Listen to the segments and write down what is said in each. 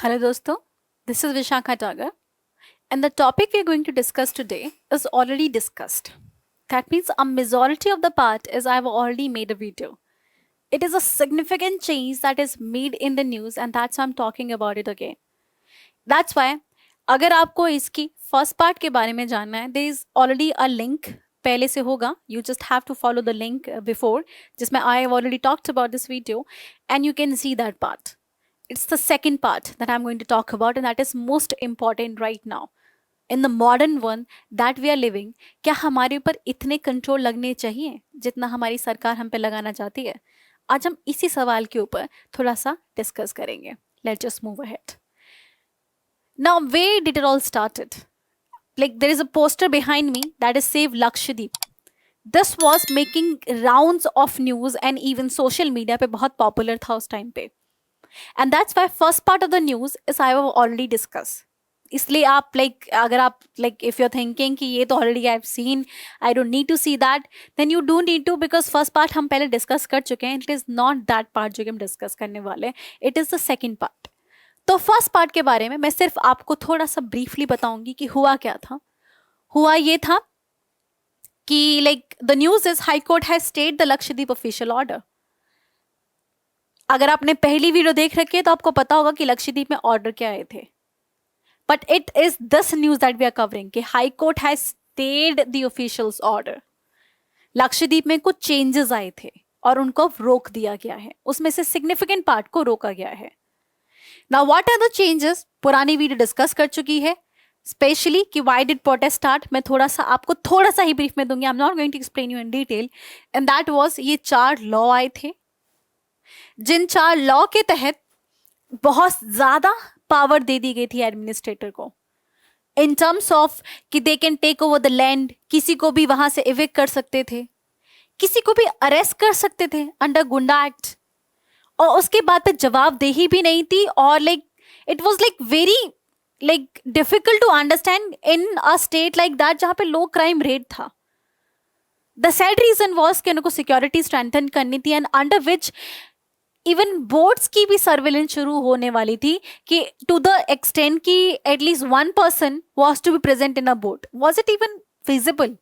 Hello dosto, this is Vishakha Tagar and the topic we are going to discuss today is already discussed. That means a majority of the part is I've already made a video. It is a significant change that is made in the news and that's why I'm talking about it again. That's why अगर आपको इसकी first part के बारे में जानना है there is already a link पहले से होगा. You just have to follow the link before जिसमें I have already talked about this video and you can see that part. It's the second part that I'm going to talk about and that is most important right now. In the modern one that we are living, क्या हमारे ऊपर इतने control लगने चाहिए जितना हमारी सरकार हम पे लगाना चाहती है? आज हम इसी सवाल के ऊपर थोड़ा सा डिस्कस करेंगे. Let's just move ahead. Now, where did it all started? Like there is a poster behind me that is Save Lakshadweep. This was making rounds of news and even social media पे बहुत popular था उस time पे. And that's why first part of the news is I have already discussed. इसलिए आप अगर आप if you're thinking कि ये तो already I've seen, I don't need to see that, then you do need to because first part हम पहले discuss कर चुके हैं. It is not that part जो कि हम discuss करने वाले हैं. It is the second part. तो फर्स्ट पार्ट के बारे में मैं सिर्फ आपको थोड़ा सा ब्रीफली बताऊंगी कि हुआ क्या था. हुआ ये था कि the news is high court has stayed the Lakshadweep official order. अगर आपने पहली वीडियो देख रखी है तो आपको पता होगा कि लक्षद्वीप में ऑर्डर क्या आए थे. But it is this news that we are covering कि high court has stayed the officials order. Lakshadweep में कुछ चेंजेस आए थे और उनको रोक दिया गया है. उसमें से सिग्निफिकेंट पार्ट को रोका गया है. Now what are the changes? पुरानी वीडियो डिस्कस कर चुकी है. स्पेशली कि व्हाई डिड प्रोटेस्ट स्टार्ट मैं थोड़ा सा आपको थोड़ा सा ही ब्रीफ में दूंगी. I am not going to explain you in detail. And that was ये 4 लॉ आए थे जिन 4 लॉ के तहत बहुत ज्यादा पावर दे दी गई थी एडमिनिस्ट्रेटर को इन टर्म्स ऑफ कि they can take over the land. किसी को भी वहां से इविक्ट कर सकते थे, किसी को भी अरेस्ट कर सकते थे अंडर गुंडा एक्ट. और उसके बाद पे जवाबदेही भी नहीं थी. और it was very difficult to understand in a state like that जहां पे लो क्राइम रेट था. द सैड रीजन वॉज कि उनको सिक्योरिटी स्ट्रेंथन करनी थी and under which even boards की भी सर्वेलेंस शुरू होने वाली थी कि टू द एक्सटेंट कि at least 1 person was to be present in a board. Was it even feasible?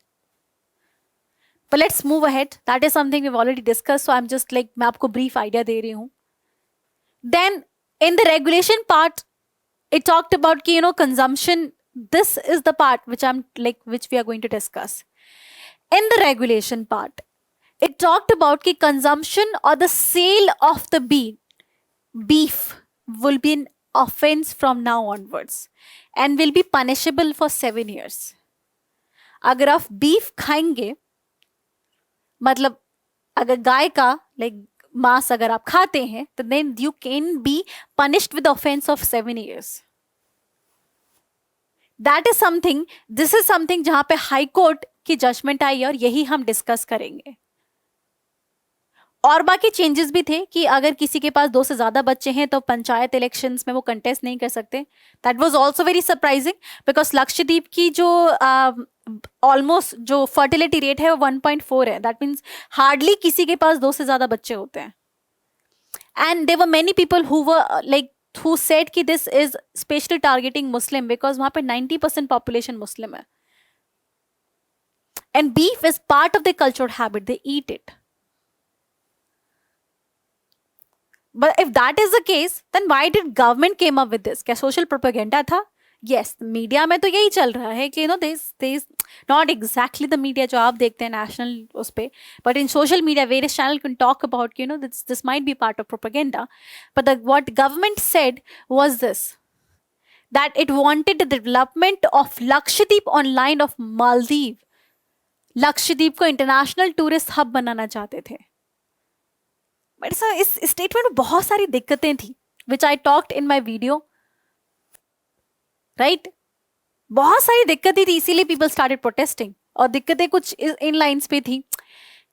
But let's move ahead. That is something we've already discussed. So I'm just मैं आपको brief idea दे रही हूँ. Then in the regulation part, it talked about कि consumption. This is the part which we are going to discuss. In the regulation part, it talked about कि consumption or the sale of the beef will be an offense from now onwards and will be punishable for 7 years. अगर आप beef खाएंगे मतलब अगर गाय का मांस अगर आप खाते हैं तो then you can be punished with offense of 7 years. That is something. This is something जहां पे हाई कोर्ट की जजमेंट आई और यही हम डिस्कस करेंगे. और बाकी चेंजेस भी थे कि अगर किसी के पास 2 से ज्यादा बच्चे हैं तो पंचायत इलेक्शंस में वो कंटेस्ट नहीं कर सकते. That was also very surprising because Lakshadweep की जो ऑलमोस्ट जो फर्टिलिटी रेट है वो 1.4 है. दैट मीन्स हार्डली किसी के पास 2 से ज्यादा बच्चे होते हैं. And there were many people who were who said कि this is specially targeting Muslim because वहां पे 90% population Muslim है. And beef is part of their cultural habit. They eat it. But if that is the case, then why did government came up with this? क्या social propaganda था? Yes, media में तो यही चल रहा है कि this not exactly the media जो आप देखते हैं national उस पे, but in social media various channel can talk about this might be part of propaganda. But what government said was this, that it wanted the development of Lakshadweep on line of Maldives. Lakshadweep को international tourist hub बनाना चाहते थे. But इस statement में बहुत सारी दिक्कतें थी which I talked in my video. Right, बहुत सारी दिक्कतें थी इसीलिए पीपल स्टार्टेड प्रोटेस्टिंग. और दिक्कतें कुछ इन लाइंस पे थी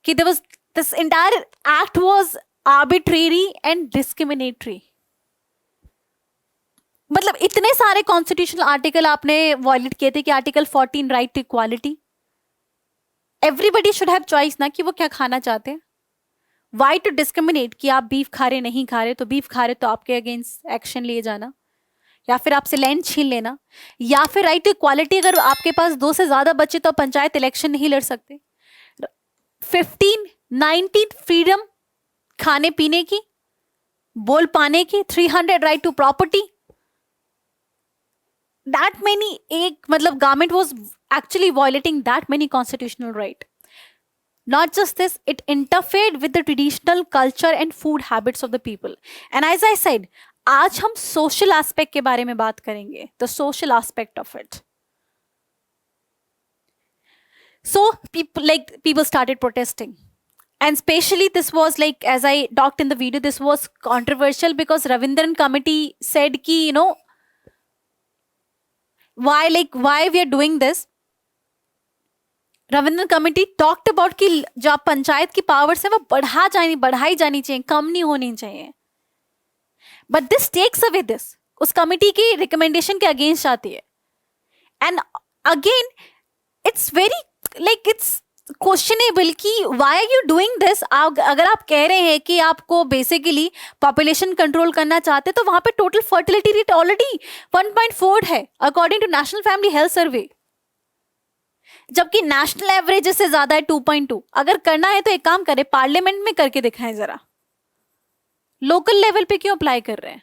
कि there was this entire act was arbitrary and discriminatory. मतलब इतने सारे कॉन्स्टिट्यूशनल आर्टिकल आपने वायलेट किए थे कि article 14 right to equality. Everybody should have choice ना कि वो क्या खाना चाहते हैं. वाई टू डिस्क्रिमिनेट कि आप बीफ खा रहे नहीं खा रहे, तो बीफ खा रहे तो आपके अगेंस्ट एक्शन लिए जाना. या फिर आपसे लैंड छीन लेना, या फिर राइट टू इक्वालिटी, अगर आपके पास 2 से ज्यादा बच्चे तो पंचायत इलेक्शन नहीं लड़ सकते। 15, 19 फ्रीडम खाने पीने की, बोल पाने की, 300 right to property, that many, एक मतलब government was actually violating that many constitutional right. Not just this, it interfered with the traditional culture and food habits of the people. And as I said, आज हम social aspect के बारे में बात करेंगे, the social aspect of it. So people started protesting. And especially this was like, as I talked in the video, this was controversial because Ravindran committee said ki, why we are doing this. Ravindran committee talked about कि जो आप पंचायत की powers है वो बढ़ाई जानी चाहिए, कम नहीं होनी चाहिए। But this takes away this, उस कमेटी की रिकमेंडेशन के अगेंस्ट आती है। And again it's very it's questionable कि why are you doing this. अगर आप कह रहे हैं कि आपको बेसिकली पॉपुलेशन कंट्रोल करना चाहते तो वहां पे टोटल फर्टिलिटी रेट ऑलरेडी 1.4 है according to national family health survey, जबकि नेशनल एवरेज से ज्यादा है 2.2। अगर करना है तो एक काम करें, पार्लियामेंट में करके दिखाएं जरा, लोकल लेवल पे क्यों अप्लाई कर रहे हैं।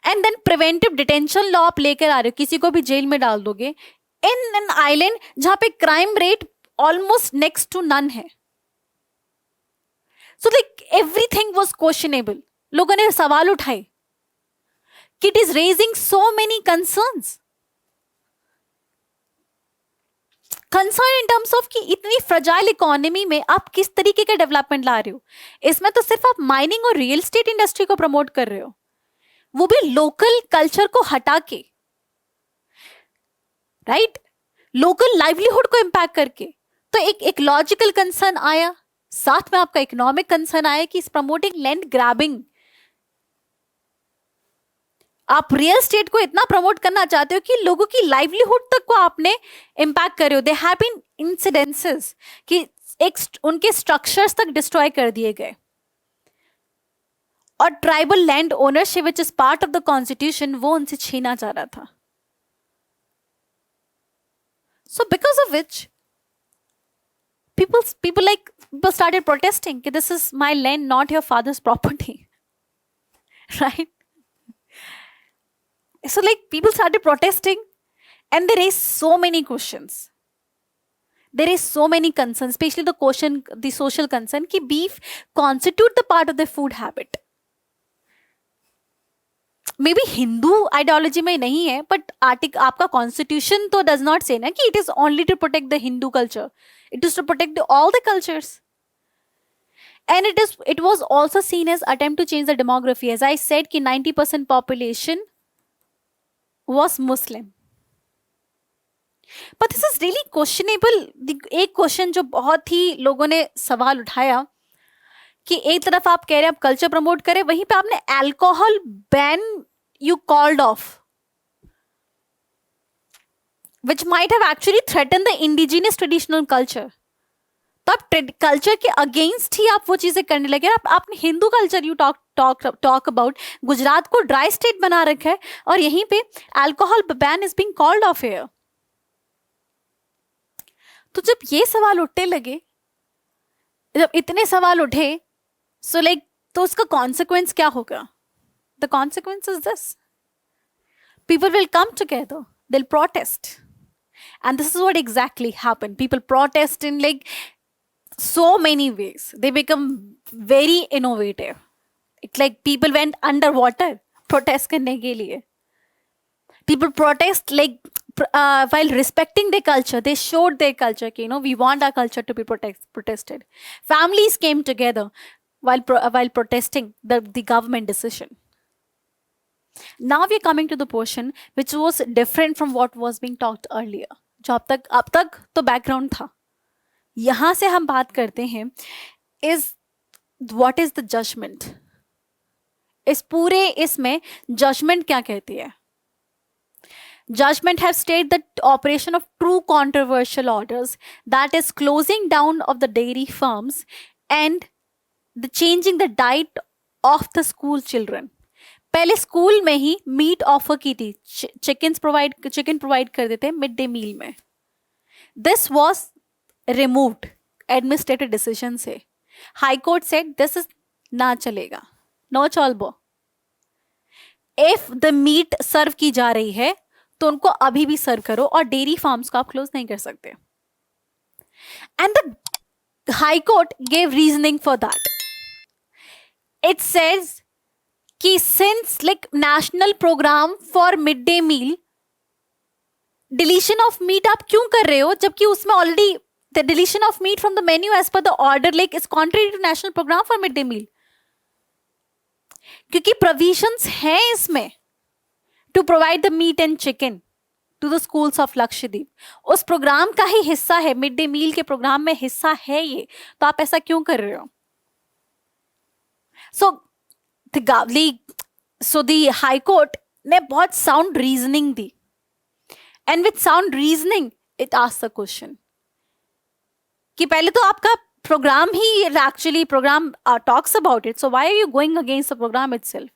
And then preventive detention law आप लेकर आ रहे हो, किसी को भी जेल में डाल दोगे इन एन आइलैंड जहां पे crime rate almost next to none है। So everything was questionable. लोगों ने सवाल उठाए, it is raising so many concerns in terms of कि इतनी फ्रजाइल इकोनॉमी में आप किस तरीके का डेवलपमेंट ला रहे हो। इसमें तो सिर्फ आप माइनिंग और रियल एस्टेट इंडस्ट्री को प्रमोट कर रहे हो, वो भी लोकल कल्चर को हटा के, राइट, लोकल लाइवलीहुड को इंपैक्ट करके। तो एक लॉजिकल कंसर्न आया, साथ में आपका इकोनॉमिक कंसर्न आया कि इस प्रमोटिंग लैंड ग्रैबिंग। आप रियल स्टेट को इतना प्रमोट करना चाहते हो कि लोगों की लाइवलीहुड तक को आपने इंपैक्ट कर रहे हो। दे हैव बीन इंसिडेंसेस कि उनके स्ट्रक्चर्स तक डिस्ट्रॉय कर दिए गए। और tribal land ownership which is part of the constitution, वो उनसे छीना जा रहा था। So because of which people started protesting कि this is my land, not your father's property, right? So people started protesting and there is so many questions. There is so many concerns, especially the social concern कि beef constitute the part of the food habit. Maybe Hindu ideology में नहीं है, but आपका constitution तो does not say ना कि it is only to protect the Hindu culture. It is to protect all the cultures. And it was also seen as attempt to change the demography. As I said कि 90% population was Muslim. But this is really questionable. एक question जो बहुत ही लोगों ने सवाल उठाया कि एक तरफ आप कह रहे हैं आप कल्चर प्रमोट करें, वहीं पे आपने alcohol ban you called off, which might have actually threaten the indigenous traditional culture. तो आप कल्चर के अगेंस्ट ही आप वो चीजें करने लगे। आपने Hindu culture you talk about, Gujarat को ड्राई स्टेट बना रखा है और यहीं पे alcohol ban is being called off here. तो जब ये सवाल उठने लगे, जब इतने सवाल उठे, सो तो उसका कॉन्सिक्वेंस क्या होगा? The consequence is this, people will come together, they'll protest, and this is what exactly happened. People protest in so many ways. They become very innovative. It's people went underwater protest करने के लिए. People protest while respecting their culture. They showed their culture कि we want our culture to be protested. Families came together while protesting the government decision. Now we are coming to the portion which was different from what was being talked earlier. जो अब तक तो background था, यहां से हम बात करते हैं is what is the judgement. इस पूरे इसमें जजमेंट क्या कहती है? Judgment have stated that operation of true controversial orders, that is closing down of the dairy farms and the changing the diet of the school children. पहले school में ही meet offer की थी, चिकन प्रोवाइड कर देते mid day meal में। This was removed administrative decision से। High court said this is ना चलेगा, नो चलबो। इफ द मीट सर्व की जा रही है तो उनको अभी भी सर्व करो, और डेयरी फार्म्स को आप क्लोज नहीं कर सकते। And the high court gave reasoning for that. It says कि since like national programme for mid day meal, deletion of meat आप क्यों कर रहे हो, जबकि उसमें already the deletion of meat from the menu as per the order like is contrary to national programme for mid day meal. क्योंकि provisions हैं इसमें to provide the meat and chicken to the schools of Lakshadweep. उस programme का ही हिस्सा है, mid day मील के programme में हिस्सा है ये, तो आप ऐसा क्यों कर रहे हो? सो द हाई कोर्ट ने बहुत sound reasoning the, and with sound reasoning it asked the question कि पहले तो आपका program he actually program talks about it, so why are you going against the program itself?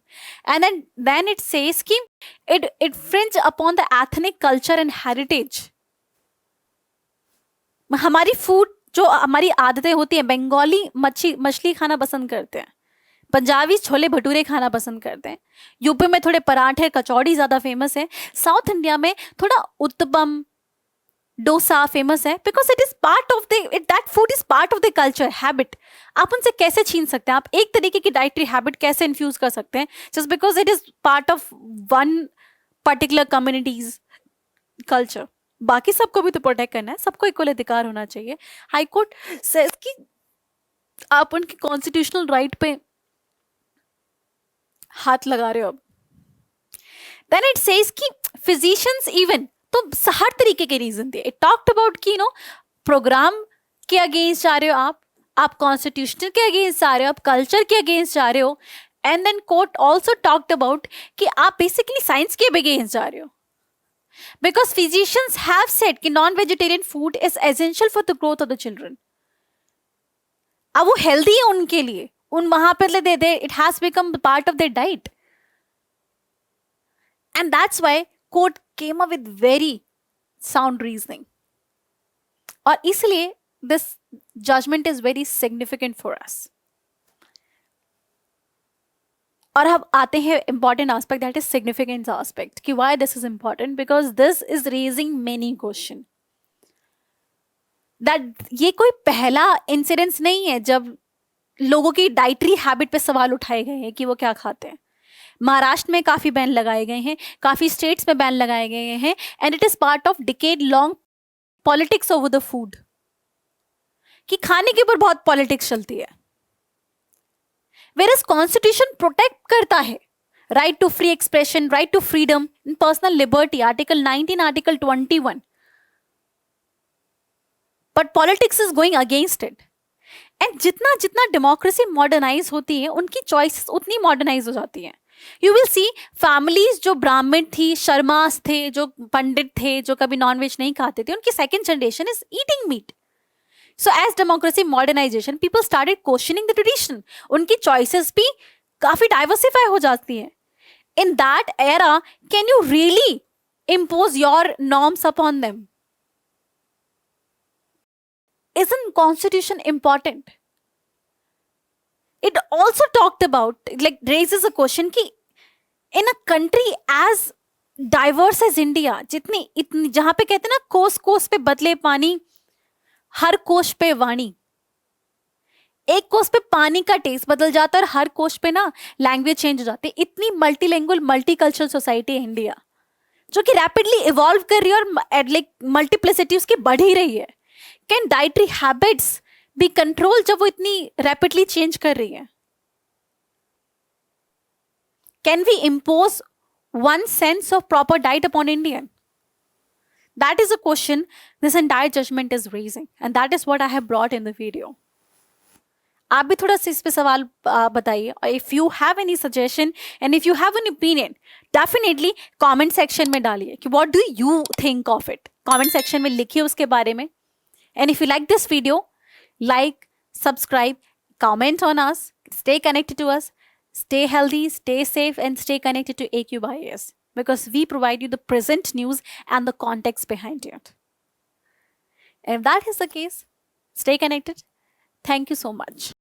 And then it says कि it infringe upon the ethnic culture and heritage. हमारी food जो हमारी आदतें होती हैं, बंगाली मछली खाना पसंद करते हैं, पंजाबी छोले भटूरे खाना पसंद करते हैं, यूपी में थोड़े पराठे कचौड़ी ज्यादा फेमस है, साउथ इंडिया में थोड़ा उत्तपम डोसा फेमस है, because it is part of that food is part of the culture habit. आप उनसे कैसे छीन सकते हैं? आप एक तरीके की डाइटरी हैबिट कैसे इन्फ्यूज कर सकते हैं just because it is part of one particular communities culture? बाकी सबको भी तो प्रोटेक्ट करना है, सबको इक्वल अधिकार होना चाहिए। हाई कोर्ट सेज कि आप उनके कॉन्स्टिट्यूशनल राइट पे हाथ लगा रहे हो। अब देन इट सेज कि फिजिशियंस इवन, तो हर तरीके के रीजन थे। इट टॉक्ड अबाउट कि प्रोग्राम के अगेंस्ट जा रहे हो आप कॉन्स्टिट्यूशन के अगेंस्ट जा रहे हो, आप कल्चर के अगेंस्ट जा रहे हो। And then court also talked about कि आप बेसिकली साइंस के अगेंस्ट जा रहे हो, बिकॉज फिजिशियंस हैव सेड कि non vegetarian food is essential for the growth of the children. अब वो हेल्दी है उनके लिए, उन वहां पर they it has become part of their diet, and that's why court came up with very sound reasoning, और इसलिए this judgment is very significant for us. और अब आते हैं important aspect, that is significance aspect, कि why this is important, because this is raising many question that ये कोई पहला इंसिडेंस नहीं है जब लोगों की डाइटरी हैबिट पे सवाल उठाए गए हैं कि वो क्या खाते हैं। महाराष्ट्र में काफी बैन लगाए गए हैं, काफी स्टेट्स में बैन लगाए गए हैं, and it is part of decade long politics over the food, कि खाने के ऊपर बहुत पॉलिटिक्स चलती है। वेयर इज कॉन्स्टिट्यूशन प्रोटेक्ट करता है right to free expression, right to freedom in personal liberty, article 19, article 21, but politics is going against it. And जितना जितना डेमोक्रेसी मॉडर्नाइज होती है, उनकी चॉइसेस उतनी मॉडर्नाइज हो जाती हैं। यू विल सी फैमिलीज जो ब्राह्मण थी, शर्मास थे, जो पंडित थे, जो कभी नॉनवेज नहीं खाते थे, उनकी second generation is eating meat. So as democracy modernisation people started questioning the tradition, उनकी चॉइसेस भी काफी डाइवर्सिफाई हो जाती है। In that era can you really impose your norms upon them? Isn't constitution important? It also talked about, like, raises a question कि in a country as diverse as India, इतनी जहां पे कहते हैं ना कोस कोस पे बदले पानी, हर कोश पे वाणी, एक कोस पे पानी का टेस्ट बदल जाता है और हर कोश पे ना लैंग्वेज चेंज हो जाती है। इतनी मल्टीलैंग्वेज मल्टीकल्चरल सोसाइटी है इंडिया, जो कि रैपिडली इवॉल्व कर रही है और लाइक मल्टीप्लिसिटी उसकी बढ़ ही रही है। Can dietary habits be control जब वो इतनी रैपिडली चेंज कर रही है? Can we impose one sense of proper diet upon Indian? That is a question this entire judgement is raising, and that is what I have brought in the video. आप भी थोड़ा सा इस पे सवाल बताइए, और if you have any suggestion and if you have an opinion, definitely comment section में डालिए कि what do you think of it. Comment section में लिखिए उसके बारे में। And if you like this video, like, subscribe, comment on us, stay connected to us. Stay healthy, stay safe, and stay connected to AQ IAS because we provide you the present news and the context behind it. And if that is the case, stay connected. Thank you so much.